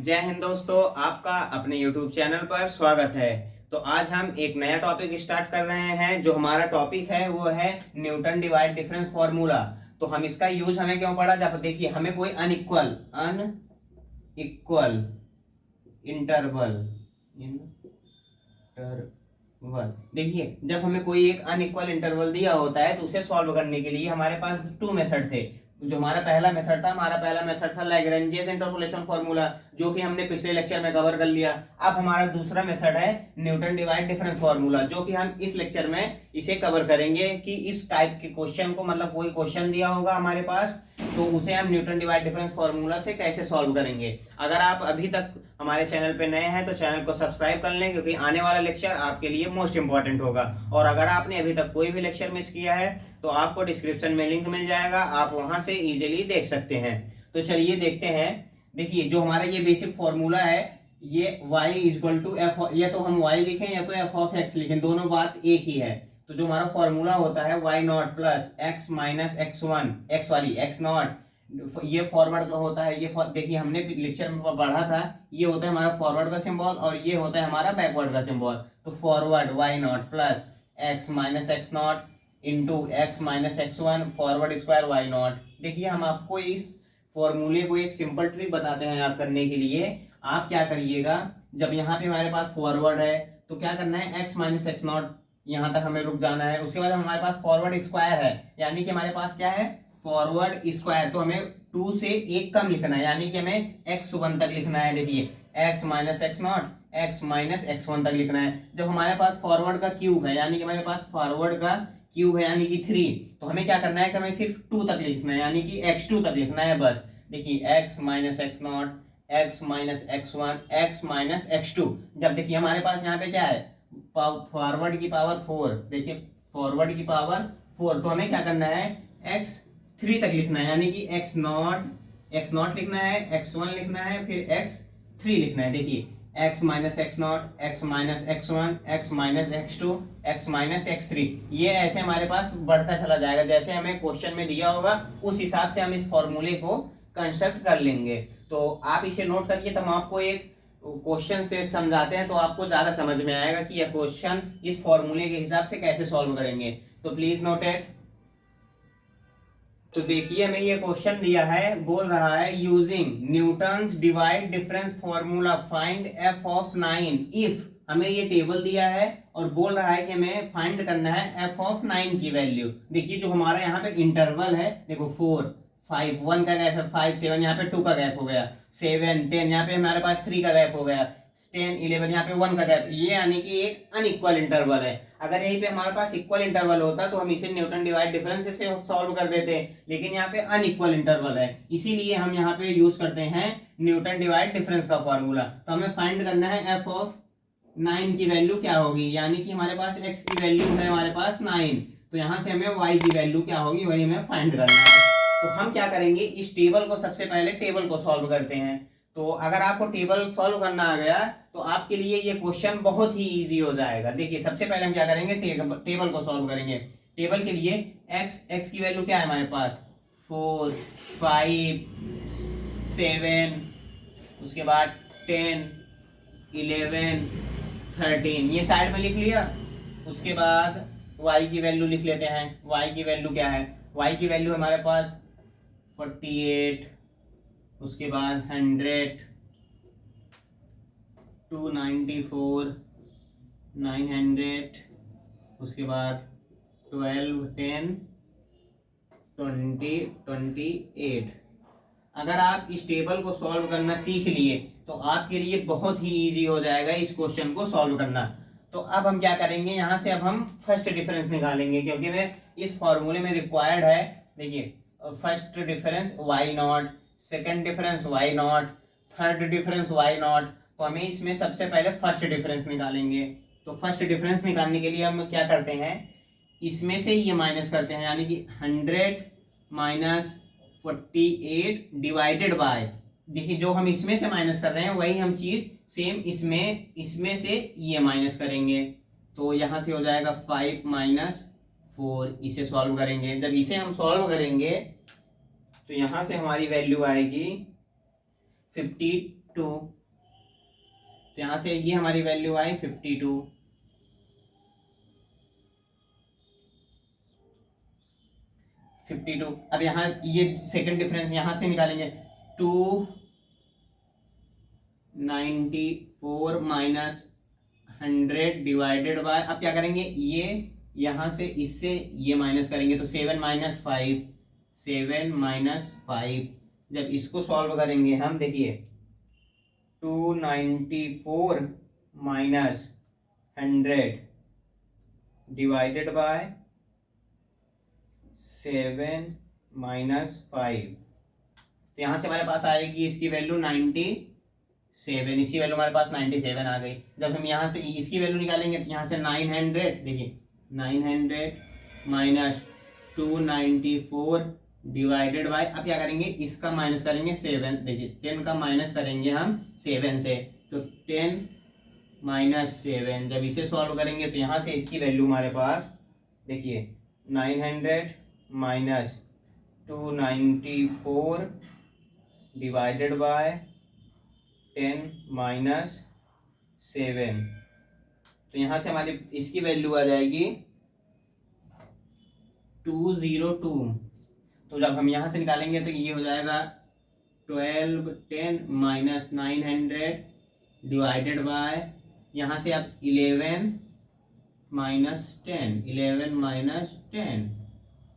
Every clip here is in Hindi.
जय हिंद दोस्तों, आपका अपने YouTube चैनल पर स्वागत है। तो आज हम एक नया टॉपिक स्टार्ट कर रहे हैं। जो हमारा टॉपिक है वो है न्यूटन डिवाइड डिफरेंस फॉर्मूला। तो हम इसका यूज हमें क्यों पड़ा, जब देखिए हमें कोई अनइक्वल इंटरवल देखिए जब हमें कोई एक अनइक्वल इंटरवल दिया होता है तो उसे सॉल्व करने के लिए हमारे पास टू मेथड थे। जो हमारा पहला मेथड था लैग्रेंजियस इंटरपोलेशन फार्मूला, जो कि हमने पिछले लेक्चर में कवर कर लिया। अब हमारा दूसरा मेथड है न्यूटन डिवाइड डिफरेंस फार्मूला, जो कि हम इस लेक्चर में इसे कवर करेंगे कि इस टाइप के क्वेश्चन को, मतलब कोई क्वेश्चन दिया होगा हमारे पास तो उसे हम न्यूटन डिवाइड डिफरेंस फार्मूला से कैसे सॉल्व करेंगे। अगर आप अभी तक हमारे चैनल पे नए हैं तो चैनल को सब्सक्राइब कर लें, क्योंकि आने वाला लेक्चर आपके लिए मोस्ट इंपॉर्टेंट होगा। और अगर आपने अभी तक कोई भी लेक्चर मिस किया है तो आपको डिस्क्रिप्शन में लिंक मिल जाएगा, आप वहां से इजीली देख सकते हैं। तो चलिए देखते हैं। देखिए जो हमारा ये बेसिक फॉर्मूला है, ये y इक्वल टू एफ, या तो हम y लिखें या तो एफ ऑफ एक्स लिखें, दोनों बात एक ही है। तो जो हमारा फॉर्मूला होता है y not plus x minus x not, ये फॉरवर्ड का होता है। ये देखिए हमने लेक्चर में पढ़ा था, ये होता है हमारा फॉरवर्ड का सिंबल और ये होता है हमारा बैकवर्ड का सिंबल। तो forward y not plus x minus x not into x minus x one, forward square y not. देखिए हम आपको इस फॉर्मूले को एक सिंपल ट्रिक बताते हैं याद करने के लिए। आप क्या करिएगा, जब यहाँ पे हमारे पास फॉरवर्ड है तो क्या करना है, एक्स माइनस एक्स नॉट यहाँ तक हमें रुक जाना है। उसके बाद हमारे पास फॉरवर्ड स्क्वायर है, यानी कि हमारे पास क्या है, फॉरवर्ड स्क्वायर। तो हमें 2 से 1 कम लिखना है, यानी कि हमें x1 तक लिखना है। देखिए x minus x naught x minus x one तक लिखना है। जब हमारे पास फॉरवर्ड का क्यूब है, यानी कि हमारे पास फॉरवर्ड का क्यूब है यानी कि 3, तो हमें क्या करना है कि हमें सिर्फ 2 तक लिखना है, यानी कि x2 तक लिखना है बस। देखिए x minus x naught x minus x one x minus x two. जब देखिए हमारे पास यहाँ पे क्या है, फॉरवर्ड की पावर 4, देखिए फॉरवर्ड की पावर 4, तो हमें क्या करना है, x3 तक लिखना है, यानी कि एक्स नॉट लिखना है, x1 लिखना है, फिर x3 लिखना है। देखिए x minus x naught x minus x one x minus x two x minus x three, ये ऐसे हमारे पास बढ़ता चला जाएगा। जैसे हमें क्वेश्चन में दिया होगा उस हिसाब से हम इस फॉर्मूले को कंस्ट्रक्ट कर लेंगे। तो आप इसे नोट करिए, तब हम आपको एक क्वेश्चन से समझाते हैं तो आपको ज्यादा समझ में आएगा कि यह क्वेश्चन इस फॉर्मूले के हिसाब से कैसे सॉल्व करेंगे। तो प्लीज नोट इट। तो देखिए हमें ये क्वेश्चन दिया है, बोल रहा है using Newton's divide difference formula find F of 9 if. हमें ये टेबल दिया है और बोल रहा है कि हमें फाइंड करना है एफ ऑफ 9 की वैल्यू। देखिए जो हमारा यहाँ पे इंटरवल है, देखो 4 5 1 का गैप है, 5 7 यहाँ पे 2 का गैप हो गया, 7 10 यहाँ पे हमारे पास 3 का गैप हो गया, 10 11 यहाँ पे 1 का गैप, ये यानी कि एक अनइक्वल इंटरवल है। अगर यहीं पे हमारे पास इक्वल इंटरवल होता तो हम इसे न्यूटन डिवाइड डिफरेंस से सॉल्व कर देते, लेकिन यहाँ पे अनइक्वल इंटरवल है, इसीलिए हम यहाँ पे यूज करते हैं न्यूटन डिवाइड डिफरेंस का फॉर्मूला। तो हमें फाइंड करना है एफ ऑफ 9 की वैल्यू क्या होगी, यानी कि हमारे पास x की वैल्यू है हमारे पास 9, तो यहाँ से हमें y की वैल्यू क्या होगी वही हमें फाइंड करना है। तो हम क्या करेंगे, इस टेबल को सबसे पहले टेबल को सॉल्व करते हैं। तो अगर आपको टेबल सॉल्व करना आ गया तो आपके लिए ये क्वेश्चन बहुत ही इजी हो जाएगा। देखिए सबसे पहले हम क्या करेंगे, टेबल को सॉल्व करेंगे। टेबल के लिए x की वैल्यू क्या है हमारे पास, 4 5 7, उसके बाद 10 11 13, ये साइड में लिख लिया। उसके बाद y की वैल्यू लिख लेते हैं। y की वैल्यू क्या है, y की वैल्यू हमारे पास 48, उसके बाद 100 294 900, उसके बाद 12 10 20 28। अगर आप इस टेबल को सॉल्व करना सीख लिए तो आपके लिए बहुत ही इजी हो जाएगा इस क्वेश्चन को सॉल्व करना। तो अब हम क्या करेंगे, यहाँ से अब हम फर्स्ट डिफरेंस निकालेंगे, क्योंकि वे इस फॉर्मूले में रिक्वायर्ड है। देखिए first difference y not, second difference y not, third difference y not. तो हमें इसमें सबसे पहले फर्स्ट डिफरेंस निकालेंगे। तो फर्स्ट डिफरेंस निकालने के लिए हम क्या करते हैं, इसमें से ये माइनस करते हैं, यानी कि 100 माइनस 48 डिवाइडेड बाय, देखिए जो हम इसमें से माइनस कर रहे हैं वही हम चीज सेम इसमें से ये माइनस करेंगे। तो यहाँ से हो जाएगा 5 माइनस 4, इसे सॉल्व करेंगे। जब इसे हम सॉल्व करेंगे तो यहाँ से हमारी वैल्यू आएगी 52 तो यहाँ से ये हमारी वैल्यू आई 52। अब यहाँ ये सेकंड डिफरेंस यहाँ से निकालेंगे, 294 माइनस 100 डिवाइडेड बाय, अब क्या करेंगे, ये यहाँ से इससे ये माइनस करेंगे तो 7 माइनस 5, 7 माइनस 5। जब इसको सॉल्व करेंगे हम, देखिए 294 माइनस 100 डिवाइडेड बाय 7 माइनस 5, तो यहाँ से हमारे पास आएगी इसकी वैल्यू 97, इसकी वैल्यू हमारे पास 97 आ गई। जब हम यहाँ से इसकी वैल्यू निकालेंगे तो यहाँ से 900, देखिए 900 माइनस 294 डिवाइडेड बाय, अब क्या करेंगे, इसका माइनस करेंगे 7, देखिए 10 का माइनस करेंगे हम 7 से, तो 10 माइनस 7, जब इसे सॉल्व करेंगे तो यहाँ से इसकी वैल्यू हमारे पास, देखिए 900 माइनस 294 डिवाइडेड बाय 10 माइनस 7, तो यहाँ से हमारी इसकी वैल्यू आ जाएगी 202। तो जब हम यहाँ से निकालेंगे तो ये हो जाएगा 12 10 माइनस 900 डिवाइडेड बाय, यहाँ से आप 11 माइनस 10, 11 माइनस 10,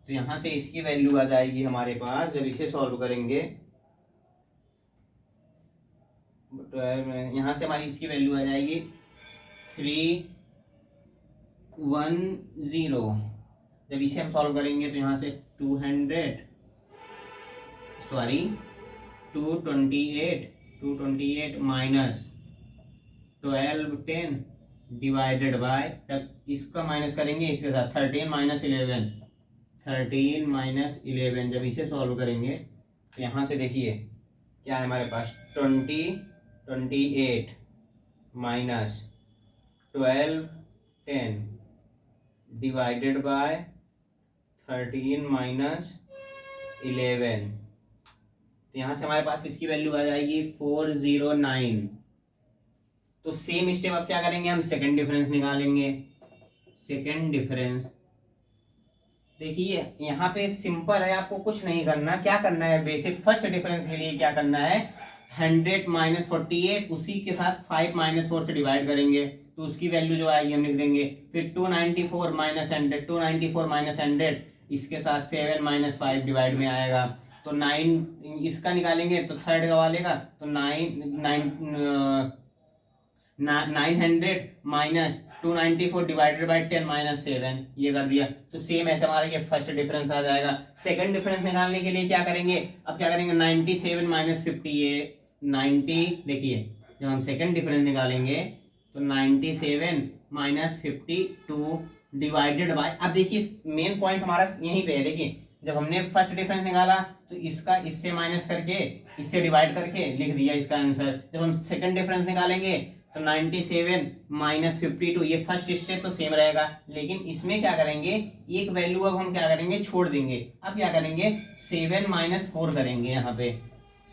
तो यहाँ से इसकी वैल्यू आ जाएगी हमारे पास, जब इसे सॉल्व करेंगे यहाँ से हमारी इसकी वैल्यू आ जाएगी 310। जब इसे हम सॉल्व करेंगे तो यहाँ से 228 माइनस 12 10 डिवाइडेड बाय, जब इसका माइनस करेंगे इसके साथ 13 माइनस 11, जब इसे सॉल्व करेंगे तो यहाँ से देखिए क्या है हमारे पास, 28 माइनस 12 10 डिवाइडेड बाय 13 माइनस 11, तो यहाँ से हमारे पास इसकी वैल्यू आ जाएगी 409। तो सेम स्टेप अब क्या करेंगे, हम सेकंड डिफरेंस निकालेंगे। सेकंड डिफरेंस देखिए यहाँ पे सिंपल है, आपको कुछ नहीं करना, क्या करना है बेसिक, फर्स्ट डिफरेंस के लिए क्या करना है, 100 माइनस 48 उसी के साथ 5 माइनस 4 से डिवाइड करेंगे तो उसकी वैल्यू जो आएगी हम लिख देंगे। फिर 294 माइनस 100 इसके साथ 7 माइनस 5 डिवाइड में आएगा, तो 9 इसका निकालेंगे तो थर्ड का वालेगा, तो 900 माइनस 294 डिवाइडेड बाई 10 माइनस 7, ये कर दिया। तो सेम ऐसे हमारा ये फर्स्ट डिफरेंस आ जाएगा। सेकंड डिफरेंस निकालने के लिए क्या करेंगे, अब क्या करेंगे, 97 माइनस 58 90, देखिए जब हम सेकंड डिफरेंस निकालेंगे तो 97 माइनस 52 डिवाइडेड बाय, अब देखिए मेन पॉइंट हमारा यहीं पे है। देखिए जब हमने फर्स्ट डिफरेंस निकाला तो इसका इससे माइनस करके इससे डिवाइड करके लिख दिया इसका आंसर। जब हम सेकंड डिफरेंस निकालेंगे तो 97 माइनस 52, ये फर्स्ट स्टेप तो सेम रहेगा, लेकिन इसमें क्या करेंगे, एक वैल्यू अब हम क्या करेंगे छोड़ देंगे। अब क्या करेंगे 7 माइनस 4 करेंगे, यहाँ पे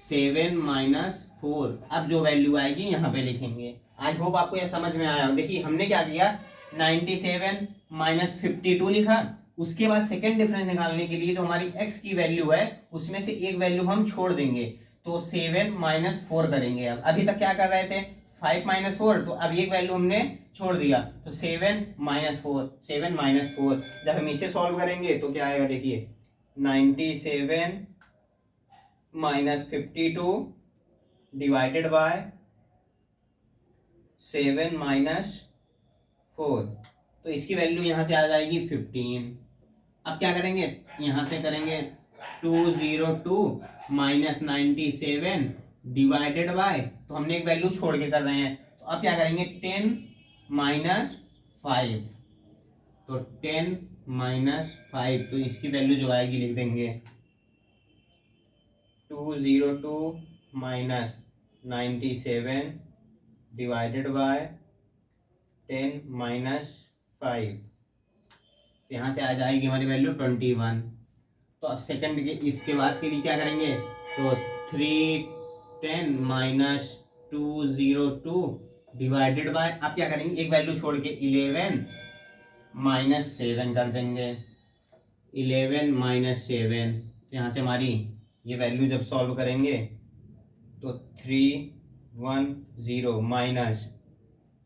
7 माइनस 4, अब जो वैल्यू आएगी यहाँ पे लिखेंगे। आई होप आपको यह समझ में आया हो। देखिए हमने क्या किया, 97 माइनस 52 लिखा, उसके बाद सेकेंड डिफरेंस निकालने के लिए जो हमारी x की वैल्यू है उसमें से एक वैल्यू हम छोड़ देंगे, तो 7 माइनस 4 करेंगे। अब अभी तक क्या कर रहे थे 5 माइनस 4, तो अब एक वैल्यू हमने छोड़ दिया तो 7 माइनस 4। जब हम इसे सॉल्व करेंगे तो क्या आएगा, देखिए 97 माइनस 52 डिवाइडेड बाय 7 माइनस 4, तो इसकी वैल्यू यहाँ से आ जाएगी 15। अब क्या करेंगे, यहाँ से करेंगे 202 माइनस 97 डिवाइडेड बाय, तो हमने एक वैल्यू छोड़ के कर रहे हैं, तो अब क्या करेंगे 10 माइनस 5, तो 10 माइनस 5, तो इसकी वैल्यू जो आएगी लिख देंगे 202 माइनस 97 डिवाइडेड बाय 10 माइनस 5, तो यहाँ से आ जाएगी हमारी वैल्यू 21। तो अब सेकंड के इसके बाद के लिए क्या करेंगे, तो 310 माइनस 202 डिवाइडेड बाय, आप क्या करेंगे एक वैल्यू छोड़ के 11 माइनस 7 कर देंगे। 11 माइनस 7, यहाँ से हमारी ये वैल्यू जब सॉल्व करेंगे तो 310 माइनस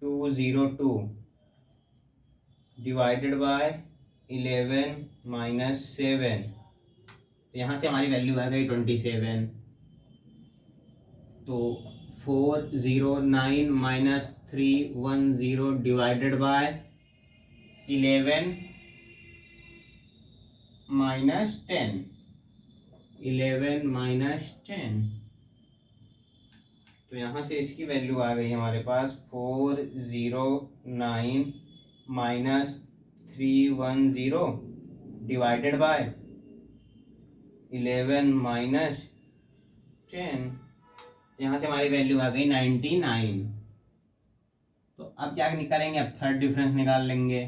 202 डिवाइडेड बाय 11 माइनस 7, तो यहाँ से हमारी वैल्यू आ गई 27। तो 409 minus 310 divided by 11 minus 10, 11 minus 10, तो यहाँ से इसकी वैल्यू आ गई हमारे पास 409 माइनस 310 डिवाइडेड बाय 11 माइनस 10, यहाँ से हमारी वैल्यू आ गई 99। तो अब क्या करेंगे, अब थर्ड डिफरेंस निकाल लेंगे।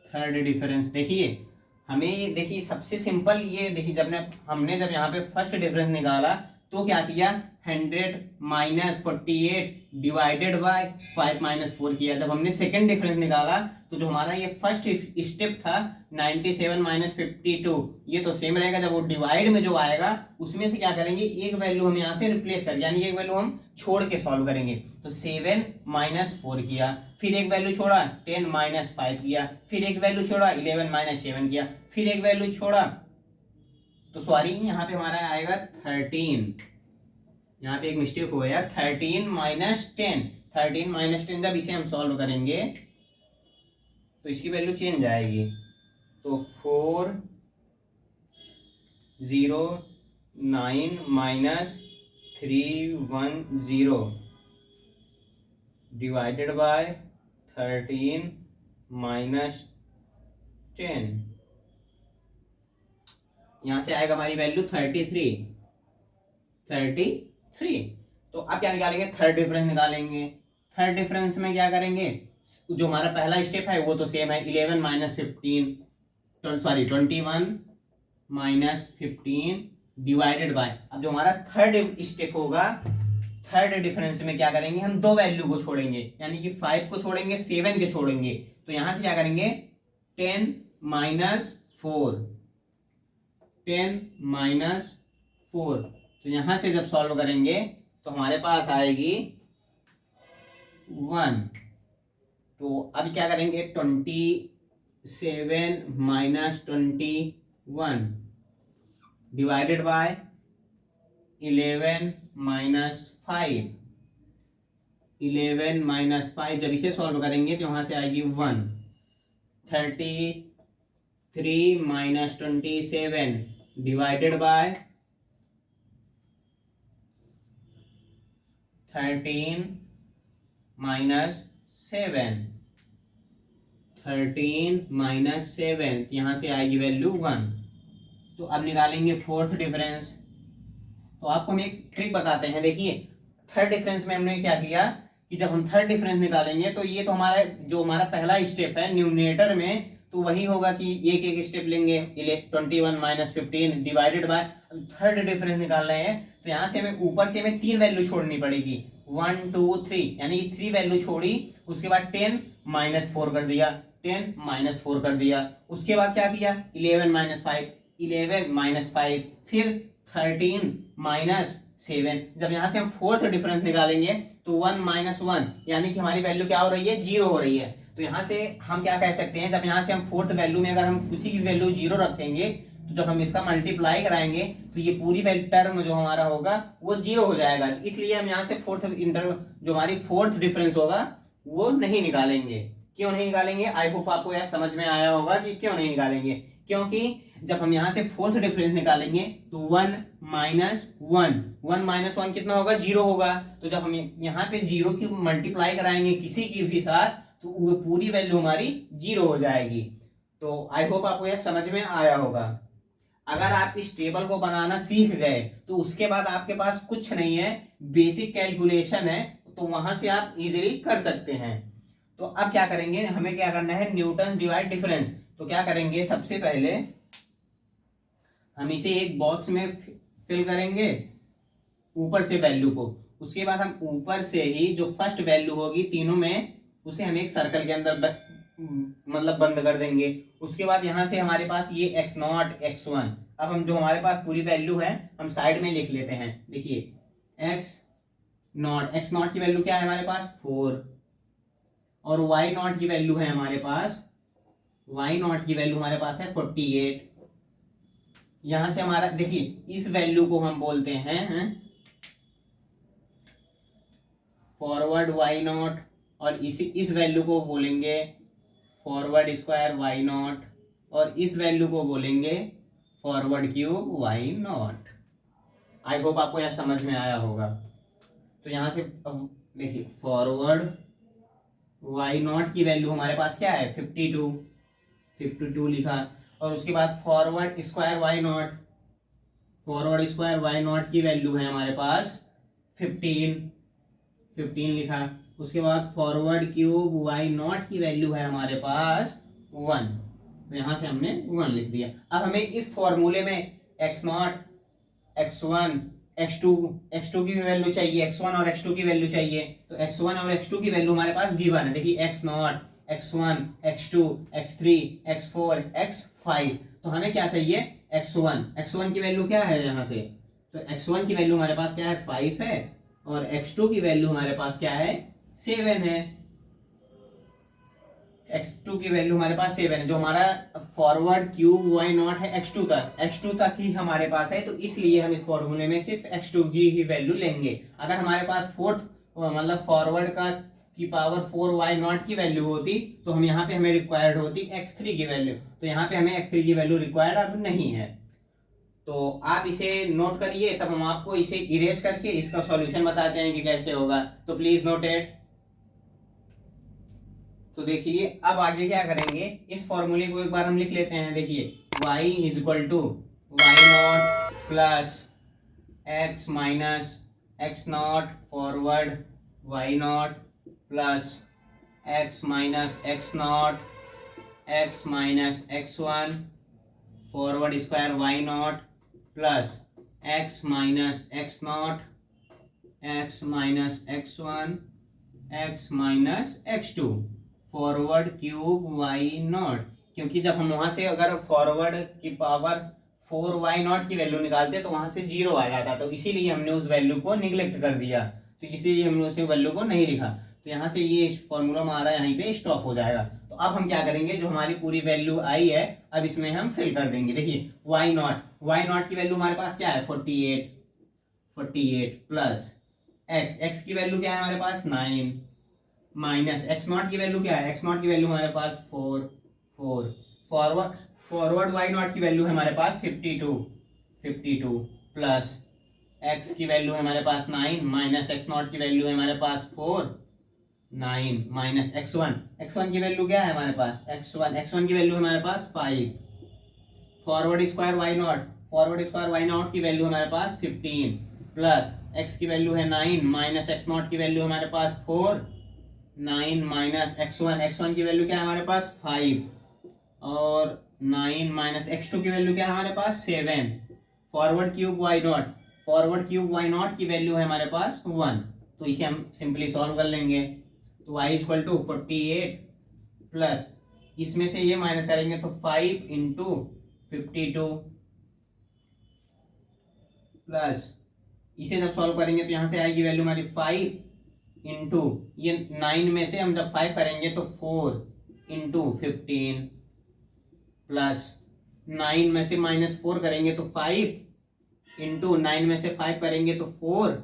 थर्ड डिफरेंस देखिए, हमें ये देखिए सबसे सिंपल ये देखिए, हमने जब यहाँ पे फर्स्ट डिफरेंस निकाला तो क्या किया, 100 माइनस 48 डिवाइडेड बाय 5 माइनस 4 किया। जब हमने सेकंड डिफरेंस निकाला तो जो हमारा ये फर्स्ट स्टेप था 97 माइनस 52, ये तो सेम रहेगा। जब वो डिवाइड में जो आएगा उसमें से क्या करेंगे, एक वैल्यू हम यहाँ से रिप्लेस कर, यानी एक वैल्यू हम छोड़ के सॉल्व करेंगे। तो 7 माइनस 4 किया, फिर एक वैल्यू छोड़ा 10 माइनस 5 किया, फिर एक वैल्यू छोड़ा 11 माइनस 7 किया, फिर एक वैल्यू छोड़ा, तो सॉरी यहाँ पे हमारा आएगा 13, यहाँ पे एक मिस्टेक हो गया, 13 माइनस 10, 13 माइनस 10 जब इसे हम सॉल्व करेंगे तो इसकी वैल्यू चेंज आएगी। तो 409 माइनस 310 डिवाइडेड बाय 13 माइनस 10, यहाँ से आएगा हमारी वैल्यू 33। तो अब क्या निकालेंगे, थर्ड डिफरेंस निकालेंगे। थर्ड डिफरेंस में क्या करेंगे, जो हमारा पहला स्टेप है वो तो सेम है, 11 minus 15 sorry 21 minus 15 divided by, अब जो हमारा थर्ड स्टेप होगा, थर्ड डिफरेंस में क्या करेंगे, हम दो वैल्यू को छोड़ेंगे, यानी कि 5 को छोड़ेंगे 7 के छोड़ेंगे। तो यहां से क्या करेंगे, 10 माइनस 4, 10 माइनस 4, तो यहां से जब सॉल्व करेंगे तो हमारे पास आएगी 1। तो अब क्या करेंगे, 27 minus 21 divided by 11 minus 5, 11 minus 5 जब इसे सॉल्व करेंगे तो यहां से आएगी 1। 33 minus 27 divided by 13 minus 7, 13 minus 7, यहाँ से आएगी वैल्यू 1। तो अब निकालेंगे फोर्थ डिफरेंस। तो आपको हम एक ट्रिक बताते हैं, देखिए थर्ड डिफरेंस में हमने क्या किया कि जब हम थर्ड डिफरेंस निकालेंगे तो ये तो हमारा जो हमारा पहला स्टेप है न्यूमरेटर में, तो वही होगा कि एक एक स्टेप लेंगे, 21 minus 15 divided by, third difference निकाल रहे हैं तो यहाँ से हमें ऊपर से हमें 3 वैल्यू छोड़नी पड़ेगी, 1 2 3, यानी कि 3 वैल्यू छोड़ी, उसके बाद 10 माइनस 4 कर दिया, 10 माइनस 4 कर दिया, उसके बाद क्या किया, 11 माइनस 5, 11 माइनस 5, फिर 13 माइनस 7। जब यहाँ से हम फोर्थ डिफरेंस निकालेंगे तो 1 माइनस 1, यानी कि हमारी वैल्यू क्या हो रही है, 0 हो रही है। तो यहाँ से हम क्या कह सकते हैं, जब यहाँ से हम फोर्थ वैल्यू में अगर हम उसी की वैल्यू 0 रखेंगे तो जब हम इसका मल्टीप्लाई कराएंगे तो ये पूरी टर्म जो हमारा होगा वो 0 हो जाएगा। तो इसलिए हम यहाँ से जो हमारी फोर्थ डिफरेंस होगा वो नहीं निकालेंगे। क्यों नहीं निकालेंगे, आई होप आपको यार समझ में आया होगा कि क्यों नहीं निकालेंगे। क्योंकि जब हम यहाँ से फोर्थ डिफरेंस निकालेंगे तो 1 माइनस 1 कितना होगा, 0 होगा। तो जब हम यहाँ पे 0 की मल्टीप्लाई कराएंगे किसी की भी साथ तो वो पूरी वैल्यू हमारी 0 हो जाएगी। तो आई होप आपको यह समझ में आया होगा। अगर आप इस टेबल को बनाना सीख गए तो उसके बाद आपके पास कुछ नहीं है, बेसिक कैलकुलेशन है, तो वहां से आप इजीली कर सकते हैं। तो अब क्या करेंगे, हमें क्या करना है, न्यूटन डिवाइड डिफरेंस। तो क्या करेंगे, सबसे पहले हम इसे एक बॉक्स में फिल करेंगे ऊपर से वैल्यू को। उसके बाद हम ऊपर से ही जो फर्स्ट वैल्यू होगी तीनों में, उसे हम एक सर्कल के अंदर मतलब बंद कर देंगे। उसके बाद यहाँ से हमारे पास ये x0 x1, अब हम जो हमारे पास पूरी वैल्यू है हम साइड में लिख लेते हैं। देखिए x0 की वैल्यू क्या है हमारे पास 4, और y0 की वैल्यू है हमारे पास, y0 की वैल्यू हमारे पास है 48। यहां से हमारा देखिए इस वैल्यू को हम बोलते हैं फॉरवर्ड y0, और इस वैल्यू को बोलेंगे फॉरवर्ड स्क्वायर y0, और इस वैल्यू को बोलेंगे forward cube y0। I hope आपको यह समझ में आया होगा। तो यहां से देखिए फॉरवर्ड y0 की वैल्यू हमारे पास क्या है 52 लिखा, और उसके बाद फॉरवर्ड स्क्वायर y0 की वैल्यू है हमारे पास 15 लिखा। उसके बाद फॉरवर्ड क्यूब y0 की वैल्यू है हमारे पास 1, तो यहां से हमने 1 लिख दिया। अब हमें इस फॉर्मूले में x0 x1 x2 की भी वैल्यू चाहिए, x1 और x2 की वैल्यू चाहिए। तो x1 और x2 की वैल्यू हमारे पास गिवन है। देखिए x0 x1 x2 x3 x4 x5, तो हमें क्या चाहिए x1 की वैल्यू क्या है यहाँ से, तो x1 की वैल्यू हमारे पास क्या है 5 है, और x2 की वैल्यू हमारे पास क्या है 7 है। x2 की वैल्यू हमारे पास 7 है। जो हमारा फॉरवर्ड क्यूब y0 है x2 तक ही हमारे पास है, तो इसलिए हम इस फॉर्मूले में सिर्फ x2 की ही वैल्यू लेंगे। अगर हमारे पास फोर्थ मतलब फॉरवर्ड का की पावर 4 y0 की वैल्यू होती, तो हम यहाँ पे हमें रिक्वायर्ड होती x3 की वैल्यू, तो यहाँ पे हमें x3 की वैल्यू रिक्वायर्ड अब नहीं है। तो आप इसे नोट करिए, तब हम आपको इसे इरेज करके इसका सॉल्यूशन बताते हैं कि कैसे होगा। तो प्लीज नोट इट। तो देखिए अब आगे क्या करेंगे, इस फॉर्मूले को एक बार हम लिख लेते हैं। देखिए y is equal to y0 plus x minus x0 forward y0 plus x minus x0 x minus x1 forward square y0 plus x minus x0 x minus x1 x minus x2 forward cube y0। क्योंकि जब हम वहां से अगर फॉरवर्ड की पावर 4 y0 की वैल्यू निकालते तो वहां से 0 आ जाता, तो इसीलिए हमने उस वैल्यू को निगलेक्ट कर दिया, तो इसीलिए हमने उस वैल्यू को नहीं लिखा। तो यहाँ से ये फॉर्मूला हमारा यहीं पे स्टॉप हो जाएगा। तो अब हम क्या करेंगे, जो हमारी पूरी वैल्यू आई है अब इसमें हम फिल कर देंगे। देखिए y0 की वैल्यू हमारे पास क्या है 48 प्लस x की वैल्यू क्या है हमारे पास 9, माइनस x0 की वैल्यू क्या है, x0 की वैल्यू हमारे पास 4 फॉरवर्ड y0 की वैल्यू है हमारे पास 52 प्लस x की वैल्यू है हमारे पास 9, माइनस x0 की वैल्यू है हमारे पास 4 9, माइनस x1 की वैल्यू क्या है हमारे पास x1 की वैल्यू हमारे पास 5, फॉरवर्ड स्क्वायर y0 की वैल्यू हमारे पास 15 प्लस x की वैल्यू है 9, माइनस x0 की वैल्यू हमारे पास 4 9 माइनस x1 की वैल्यू क्या है हमारे पास 5, और 9 माइनस x2 की वैल्यू क्या है हमारे पास 7, फॉरवर्ड क्यूब y0 की वैल्यू है हमारे पास 1, तो इसे हम सिंपली सॉल्व कर लेंगे। तो y इक्वल टू 48 प्लस इसमें से ये माइनस करेंगे तो 5 इंटू 52 प्लस इसे जब सॉल्व करेंगे तो यहाँ से आएगी वैल्यू हमारी 5 इंटू ये 9 में से हम जब 5 करेंगे तो 4 इंटू 15 प्लस 9 में से माइनस 4 करेंगे तो 5 इंटू 9 में से 5 करेंगे तो 4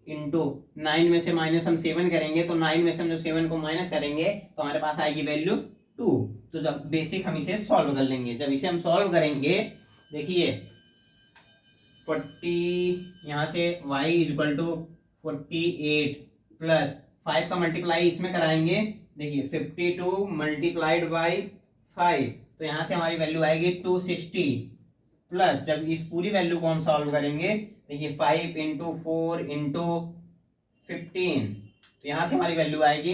इंटू 9 में से माइनस हम 7 करेंगे तो 9 में से हम जब 7 को माइनस करेंगे तो हमारे पास आएगी वैल्यू 2। तो जब बेसिक हम इसे सॉल्व कर लेंगे, जब इसे हम सॉल्व करेंगे देखिए 40 यहाँ से y is equal to 48 plus 5 का मल्टीप्लाई इसमें कराएंगे। देखिए 52 मल्टीप्लाइड बाई 5, तो यहाँ से हमारी वैल्यू आएगी 260 प्लस जब इस पूरी वैल्यू को हम सॉल्व करेंगे देखिए 5 इंटू 4 इंटू 15, तो यहाँ से हमारी वैल्यू आएगी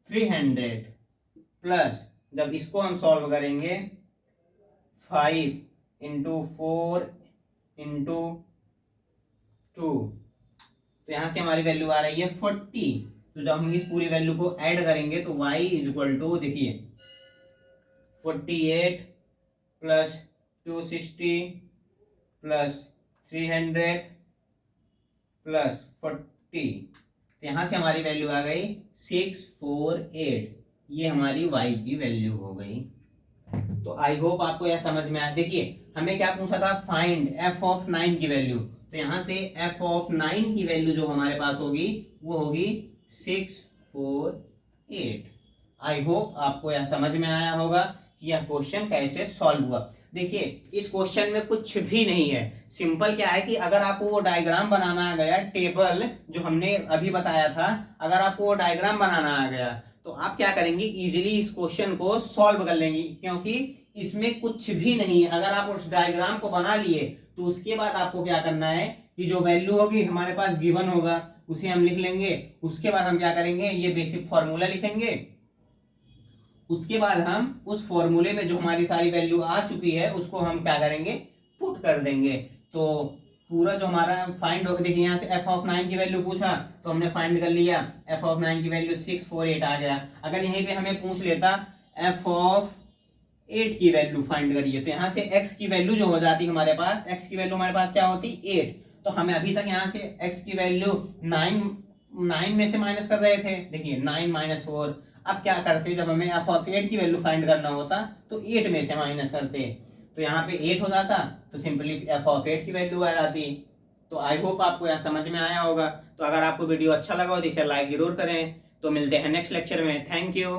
300 प्लस जब इसको हम सॉल्व करेंगे 5 इंटू 4 इंटू 2, तो यहाँ से हमारी वैल्यू आ रही है 40। तो जब हम इस पूरी वैल्यू को ऐड करेंगे तो y इज इक्वल टू, देखिए 48 प्लस 260 प्लस 300 प्लस 40, तो यहाँ से हमारी वैल्यू आ गई 648। ये हमारी y की वैल्यू हो गई। तो आई होप आपको यह समझ में आया। देखिए हमें क्या पूछा था, फाइंड f ऑफ 9 की वैल्यू, तो यहाँ से f ऑफ 9 की वैल्यू जो हमारे पास होगी वो होगी 648। आई होप आपको यह समझ में आया होगा कि यह क्वेश्चन कैसे सॉल्व हुआ। देखिए इस क्वेश्चन में कुछ भी नहीं है, सिंपल क्या है कि अगर आपको वो डायग्राम बनाना आ गया, टेबल जो हमने अभी बताया था, अगर आपको वो डायग्राम बनाना आ गया तो आप क्या करेंगे, इजीली इस क्वेश्चन को सॉल्व कर लेंगे, क्योंकि इसमें कुछ भी नहीं है। अगर आप उस डायग्राम को बना लिए तो उसके बाद आपको क्या करना है कि जो वैल्यू होगी हमारे पास गिवन होगा उसे हम लिख लेंगे। उसके बाद हम क्या करेंगे, ये बेसिक फॉर्मूला लिखेंगे। उसके बाद हम उस फॉर्मूले में जो हमारी सारी वैल्यू आ चुकी है उसको हम क्या करेंगे, पुट कर देंगे। तो पूरा जो हमारा फाइंड होगा, देखिए यहाँ से f ऑफ 9 की वैल्यू पूछा तो हमने फाइंड कर लिया, f ऑफ 9 की वैल्यू 648 आ गया। अगर यहीं पे हमें पूछ लेता f ऑफ 8 की वैल्यू फाइंड करिए, तो यहाँ से x की वैल्यू जो हो जाती हमारे पास, x की वैल्यू हमारे पास क्या होती 8, तो हमें अभी तक यहाँ से x की वैल्यू 9 में से माइनस कर रहे थे। देखिए 9 माइनस 4, अब क्या करते, जब हमें f ऑफ 8 की वैल्यू फाइंड करना होता तो 8 में से माइनस करते, तो यहाँ पे 8 हो जाता, तो सिंपली f ऑफ 8 की वैल्यू आ जाती। तो आई होप आपको यहाँ समझ में आया होगा। तो अगर आपको वीडियो अच्छा लगा हो तो इसे लाइक जरूर करें। तो मिलते हैं नेक्स्ट लेक्चर में। Thank you.